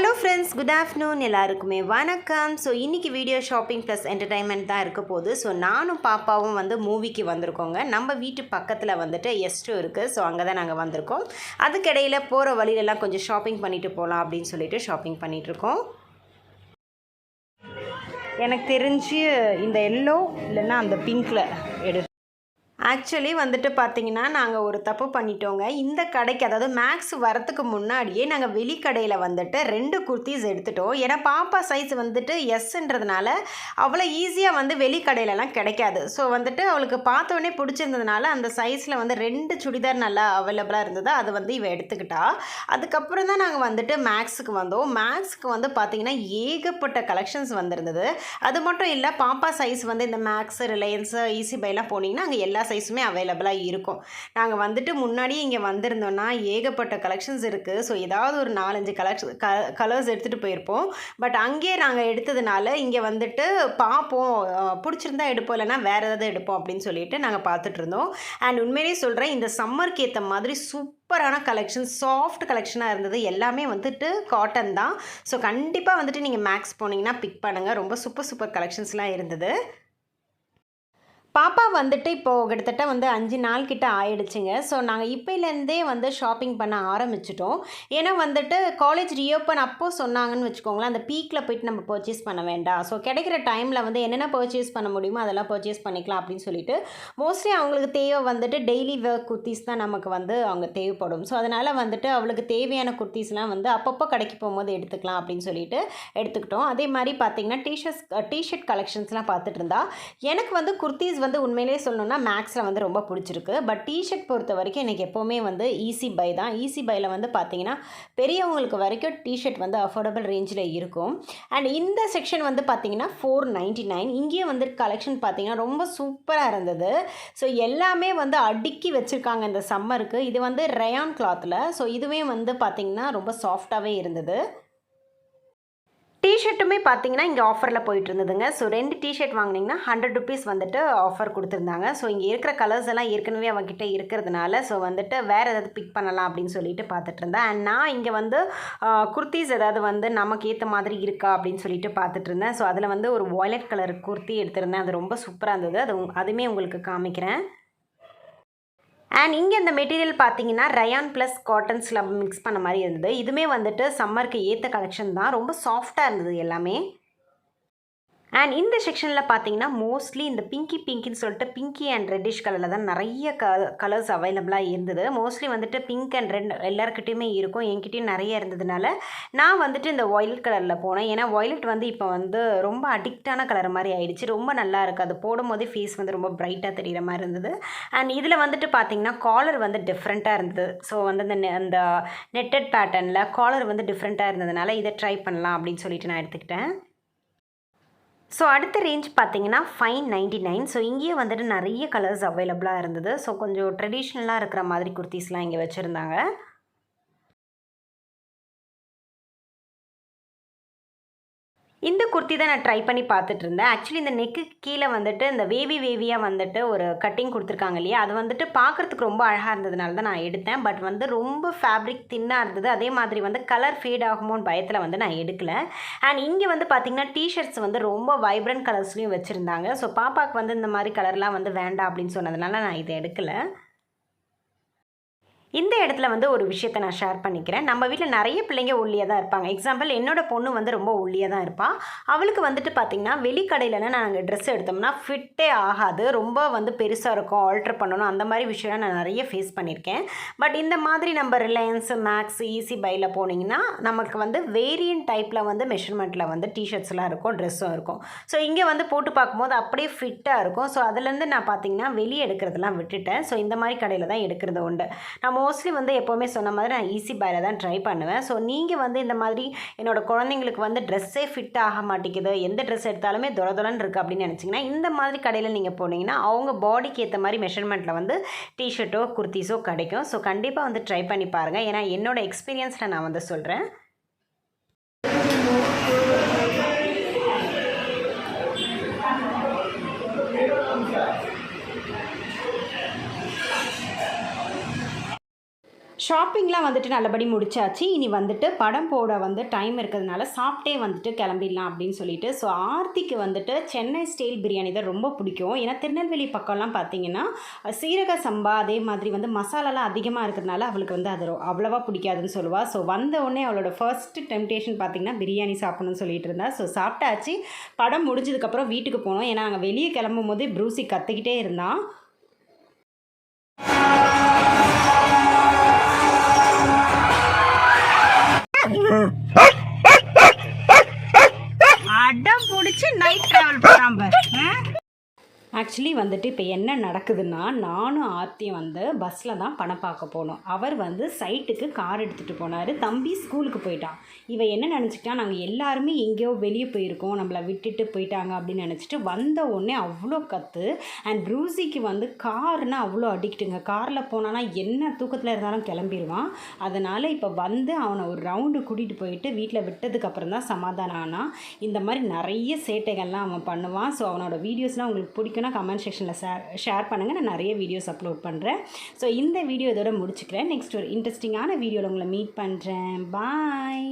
Hello friends, good afternoon எல்லாருக்குமே வணக்கம். So இன்றைக்கி வீடியோ ஷாப்பிங் ப்ளஸ் என்டர்டைன்மெண்ட் தான் இருக்க போகுது. ஸோ நானும் பாப்பாவும் மூவிக்கு வந்திருக்கோங்க. நம்ம வீட்டு பக்கத்தில் எஸ்டும் இருக்குது. ஸோ அங்கே தான் நாங்கள் வந்திருக்கோம். அதுக்கிடையில் போகிற வழியிலலாம் கொஞ்சம் ஷாப்பிங் பண்ணிவிட்டு போகலாம் அப்படின்னு சொல்லிட்டு ஷாப்பிங் பண்ணிகிட்ருக்கோம். எனக்கு தெரிஞ்சு இந்த எல்லோ இல்லைன்னா அந்த பிங்க்கில் ஆக்சுவலி பார்த்திங்கன்னா நாங்கள் ஒரு தப்பு பண்ணிட்டோங்க. இந்த கடைக்கு, அதாவது மேக்ஸ் வரத்துக்கு முன்னாடியே நாங்கள் வெளிக்கடையில் 2 குர்த்திஸ் எடுத்துட்டோம். ஏன்னா பாப்பா சைஸ் எஸ்ன்றதுனால அவ்வளோ ஈஸியாக வெளிக்கடையிலலாம் கிடைக்காது. ஸோ அவளுக்கு பார்த்தோன்னே பிடிச்சிருந்ததுனால அந்த சைஸில் 2 சுடிதார் நல்லா அவைலபிளாக இருந்தது. அது இவ எடுத்துக்கிட்டா. அதுக்கப்புறம் தான் நாங்கள் மேக்ஸுக்கு வந்தோம். மேக்ஸுக்கு பார்த்திங்கன்னா ஏகப்பட்ட கலெக்ஷன்ஸ் வந்திருந்தது. அது மட்டும் இல்லை, பாப்பா சைஸ் இந்த மேக்ஸ், ரிலையன்ஸு, ஈஸி பைலாம் போனீங்கன்னா அங்கே எல்லா சைஸுமே அவைலபிளாக இருக்கும். நாங்கள் முன்னாடியே இங்கே வந்திருந்தோன்னா ஏகப்பட்ட கலெக்ஷன்ஸ் இருக்குது. ஸோ ஏதாவது ஒரு 4-5 கலர்ஸ் எடுத்துகிட்டு போயிருப்போம். பட் அங்கேயே நாங்கள் எடுத்ததுனால இங்கே பார்ப்போம், பிடிச்சிருந்தா எடுப்போம், இல்லைனா வேறு ஏதாவது எடுப்போம் அப்படின்னு சொல்லிட்டு நாங்கள் பார்த்துட்டு இருந்தோம். அண்ட் உண்மையிலே சொல்கிறேன், இந்த சம்மருக்கு ஏற்ற மாதிரி சூப்பரான கலெக்ஷன், சாஃப்ட் கலெக்ஷனாக இருந்தது. எல்லாமே காட்டன் தான். ஸோ கண்டிப்பாக நீங்கள் மேக்ஸ் போனீங்கன்னா பிக் பண்ணுங்கள். ரொம்ப சூப்பர் கலெக்ஷன்ஸ்லாம் இருந்தது. பாப்பா இப்போது கிட்டத்தட்ட 5 நாள் கிட்ட ஆயிடுச்சுங்க. ஸோ நாங்கள் இப்போலேருந்தே ஷாப்பிங் பண்ண ஆரம்பிச்சிட்டோம். ஏன்னா காலேஜ் ரீஓப்பன் அப்போது சொன்னாங்கன்னு வச்சுக்கோங்களேன், அந்த பீக்கில் போய்ட்டு நம்ம பர்ச்சேஸ் பண்ண வேண்டாம். ஸோ கிடைக்கிற டைமில் என்னென்ன பர்ச்சேஸ் பண்ண முடியுமோ அதெல்லாம் பர்ச்சேஸ் பண்ணிக்கலாம் அப்படின்னு சொல்லிட்டு, மோஸ்ட்லி அவங்களுக்கு தேவை டெய்லி வேர் குர்த்திஸ் தான் நமக்கு அவங்க தேவைப்படும். ஸோ அதனால் அவளுக்கு தேவையான குர்த்திஸ்லாம் அப்பப்போ கடைக்கு போகும்போது எடுத்துக்கலாம் அப்படின்னு சொல்லிட்டு எடுத்துக்கிட்டோம். அதே மாதிரி பார்த்திங்கன்னா டிஷர்ட் கலெக்ஷன்ஸ்லாம் பார்த்துட்டு இருந்தா எனக்கு குர்த்திஸ் உண்மையிலே சொல்லணும்னா மேக்ஸில் ரொம்ப பிடிச்சிருக்கு. பட் டிஷர்ட் பொறுத்த வரைக்கும் எனக்கு எப்போவுமே ஈஸி பை தான். ஈஸி பையில் பார்த்தீங்கன்னா பெரியவங்களுக்கு வரைக்கும் டிஷர்ட் அஃபோர்டபுள் ரேஞ்சில் இருக்கும். அண்ட் இந்த செக்ஷன் பார்த்தீங்கன்னா 499. இங்கேயும் கலெக்ஷன் பார்த்தீங்கன்னா ரொம்ப சூப்பராக இருந்தது. ஸோ எல்லாமே அடுக்கி வச்சுருக்காங்க இந்த சம்மருக்கு. இது ரயான் கிளாத்தில். ஸோ இதுவே பார்த்தீங்கன்னா ரொம்ப சாஃப்டாகவே இருந்தது. டிஷர்ட்டுமே பார்த்தீங்கன்னா இங்கே ஆஃபரில் போயிட்டு இருந்ததுங்க. ஸோ 2 டிஷர்ட் வாங்கினீங்கன்னா 100 ருபீஸ் ஆஃபர் கொடுத்துருந்தாங்க. ஸோ இங்கே இருக்கிற கலர்ஸ் எல்லாம் ஏற்கனவே அவங்ககிட்ட இருக்கிறதுனால ஸோ வேறு ஏதாவது பிக் பண்ணலாம் அப்படின்னு சொல்லிட்டு பார்த்துட்டு இருந்தேன். அண்ட் நான் இங்கே குர்த்திஸ் ஏதாவது நமக்கு ஏற்ற மாதிரி இருக்கா அப்படின்னு சொல்லிட்டு பார்த்துட்டு இருந்தேன். ஸோ அதில் ஒரு வயலட் கலர் குர்த்தி எடுத்திருந்தேன். அது ரொம்ப சூப்பராக இருந்தது. அதுவுமே உங்களுக்கு காமிக்கிறேன். அண்ட் இங்கே இந்த மெட்டீரியல் பார்த்தீங்கன்னா ரயான் ப்ளஸ் காட்டன்ஸில் மிக்ஸ் பண்ண மாதிரி இருந்தது. இதுவுமே சம்மருக்கு ஏற்ற கலெக்ஷன் தான். ரொம்ப சாஃப்டாக இருந்தது எல்லாமே. அண்ட் இந்த செக்ஷனில் பார்த்தீங்கன்னா மோஸ்ட்லி இந்த பிங்கின்னு சொல்லிட்டு பிங்கி அண்ட் ரெட்டிஷ் கலரில் தான் நிறைய கலர்ஸ் அவைலபிளாக இருந்தது. மோஸ்ட்லி பிங்க் அண்ட் ரெட் எல்லாருக்கிட்டையுமே இருக்கும். என்கிட்டையும் நிறைய இருந்ததுனால நான் இந்த வயலட் கலரில் போனேன். ஏன்னா வயலட் இப்போ ரொம்ப அடிக்டான கலர் மாதிரி ஆயிடுச்சு. ரொம்ப நல்லா இருக்குது. அது போடும்போதே ஃபேஸ் ரொம்ப பிரைட்டாக தெரிகிற மாதிரி இருந்தது. அண்ட் இதில் பார்த்தீங்கன்னா காலர் டிஃப்ரெண்ட்டாக இருந்தது. ஸோ அந்த நெட்டட் பேட்டர்னில் காலர் டிஃப்ரெண்ட்டாக இருந்ததுனால இதை ட்ரை பண்ணலாம் அப்படின்னு சொல்லிட்டு நான் எடுத்துக்கிட்டேன். ஸோ அடுத்த ரேஞ்ச் பார்த்தீங்கன்னா 599. ஸோ இங்கேயே நிறைய கலர்ஸ் அவைலபிளாக இருந்தது. ஸோ கொஞ்சம் ட்ரெடிஷ்னலாக இருக்கிற மாதிரி குர்த்திஸ்லாம் இங்கே வச்சுருந்தாங்க. இந்த குர்த்தி தான் நான் ட்ரை பண்ணி பார்த்துட்டு இருந்தேன். ஆக்சுவலி இந்த நெக்கு கீழே இந்த வேவியாக ஒரு கட்டிங் கொடுத்துருக்காங்க இல்லையா, அது பார்க்குறதுக்கு ரொம்ப அழகாக இருந்ததுனால தான் நான் எடுத்தேன். பட் ரொம்ப ஃபேப்ரிக் தின்னாக இருந்தது. அதே மாதிரி கலர் ஃபேட் ஆகுமோன்னு பயத்தில் நான் எடுக்கலை. அண்ட் இங்கே பார்த்திங்கன்னா டிஷர்ட்ஸ் ரொம்ப வைப்ரண்ட் கலர்ஸ்லையும் வச்சுருந்தாங்க. ஸோ பாப்பாவுக்கு இந்த மாதிரி கலர்லாம் வேண்டாம் அப்படின்னு சொன்னதுனால நான் இதை எடுக்கலை. இந்த இடத்துல ஒரு விஷயத்தை நான் ஷேர் பண்ணிக்கிறேன். நம்ம வீட்டில் நிறைய பிள்ளைங்க ஒல்லியாக தான் இருப்பாங்க. எக்ஸாம்பிள் என்னோட பொண்ணு ரொம்ப ஒல்லியாக தான் இருப்பாள். அவளுக்கு பார்த்திங்கன்னா வெளிக்கடையிலலாம் நாங்கள் ட்ரெஸ் எடுத்தோம்னா ஃபிட்டே ஆகாது. ரொம்ப பெருசாக இருக்கும், ஆல்ட்ரு பண்ணணும், அந்த மாதிரி விஷயம்லாம் நான் நிறைய ஃபேஸ் பண்ணியிருக்கேன். பட் இந்த மாதிரி நம்ம ரிலையன்ஸு, மேக்ஸ், ஈஸி பையில் போனீங்கன்னா நமக்கு வேரியன்ட் டைப்பில் மெஷர்மெண்ட்டில் டிஷர்ட்ஸ்லாம் இருக்கும், ட்ரெஸ்ஸும் இருக்கும். ஸோ இங்கே போட்டு பார்க்கும்போது அப்படியே ஃபிட்டாக இருக்கும். ஸோ அதுலேருந்து நான் பார்த்திங்கன்னா வெளியே எடுக்கிறதெல்லாம் விட்டுட்டேன். ஸோ இந்த மாதிரி கடையில் தான் எடுக்கிறது உண்டு. நான் மோஸ்ட்லி எப்போவுமே சொன்ன மாதிரி நான் ஈஸி பையில் தான் ட்ரை பண்ணுவேன். ஸோ நீங்கள் இந்த மாதிரி என்னோடய குழந்தைங்களுக்கு ட்ரெஸ்ஸே ஃபிட் ஆக மாட்டேங்குது, எந்த ட்ரெஸ் எடுத்தாலுமே தொலைன்னு இருக்குது அப்படின்னு நினச்சிங்கன்னா இந்த மாதிரி கடையில் நீங்கள் போனீங்கன்னா அவங்க பாடிக்கு ஏற்ற மாதிரி மெஷர்மெண்ட்டில் டிஷர்ட்டோ குர்த்திஸோ கிடைக்கும். ஸோ கண்டிப்பாக ட்ரை பண்ணி பாருங்கள். ஏன்னா என்னோடய எக்ஸ்பீரியன்ஸில் நான் சொல்கிறேன். ஷாப்பிங்லாம் வந்துட்டு நல்லபடி முடிச்சாச்சு. இனி வந்துட்டு படம் போட வந்து டைம் இருக்கிறதுனால சாப்பிட்டே வந்துட்டு கிளம்பிடலாம் அப்படின்னு சொல்லிட்டு. ஸோ ஆர்த்திக்கு வந்துட்டு சென்னை ஸ்டைல் பிரியாணி தான் ரொம்ப பிடிக்கும். ஏன்னா திருநெல்வேலி பக்கம்லாம் பார்த்தீங்கன்னா சீரக சம்பா அதே மாதிரி வந்து மசாலாலாம் அதிகமாக இருக்கிறதுனால அவளுக்கு வந்து அது அவ்வளோவா பிடிக்காதுன்னு சொல்லுவாள். ஸோ வந்த உடனே அவளோட ஃபர்ஸ்ட் டெம்டேஷன் பார்த்திங்கன்னா பிரியாணி சாப்பிடணும்னு சொல்லிட்டு இருந்தா. ஸோ சாப்பிட்டாச்சு. படம் முடிஞ்சதுக்கப்புறம் வீட்டுக்கு போனோம். ஏன்னா நாங்கள் வெளியே கிளம்பும் போது ப்ரூசி கற்றுக்கிட்டே இருந்தான். அடம் பிடிச்சி நைட் ட்ராவல் பண்ணாம ஆக்சுவலி வந்துட்டு இப்போ என்ன நடக்குதுன்னா, நானும் ஆர்த்தியும் வந்து பஸ்ஸில் தான் படம் பார்க்க போனோம். அவர் வந்து சைட்டுக்கு கார் எடுத்துகிட்டு போனார். தம்பி ஸ்கூலுக்கு போயிட்டான். இவன் என்ன நினச்சிட்டா, நாங்கள் எல்லாருமே எங்கேயோ வெளியே போயிருக்கோம், நம்மளை விட்டுட்டு போயிட்டாங்க அப்படின்னு நினச்சிட்டு வந்த உடனே அவ்வளோ கற்று. அண்ட் ப்ரூசிக்கு வந்து கார்னால் அவ்வளோ அடிக்ட்டுங்க. காரில் போனான்னா என்ன தூக்கத்தில் இருந்தாலும் கிளம்பிடுவான். அதனால் இப்போ வந்து அவனை ஒரு ரவுண்டு கூட்டிகிட்டு போயிட்டு வீட்டில் விட்டதுக்கப்புறம் தான் சமாதானம் ஆனால். இந்த மாதிரி நிறைய சேட்டைகள்லாம் அவன் பண்ணுவான். ஸோ அவனோட வீடியோஸ்லாம் உங்களுக்கு பிடிக்கும் கமெண்ட் செக்ஷனில் ஷேர் பண்ணுங்கள். நான் நிறைய வீடியோஸ் அப்லோட் பண்ணுறேன். ஸோ இந்த வீடியோ இதோட முடிச்சுக்கிறேன். நெக்ஸ்ட் ஒரு இன்ட்ரெஸ்டிங்கான வீடியோவில் உங்களை மீட் பண்ணுறேன். பாய்.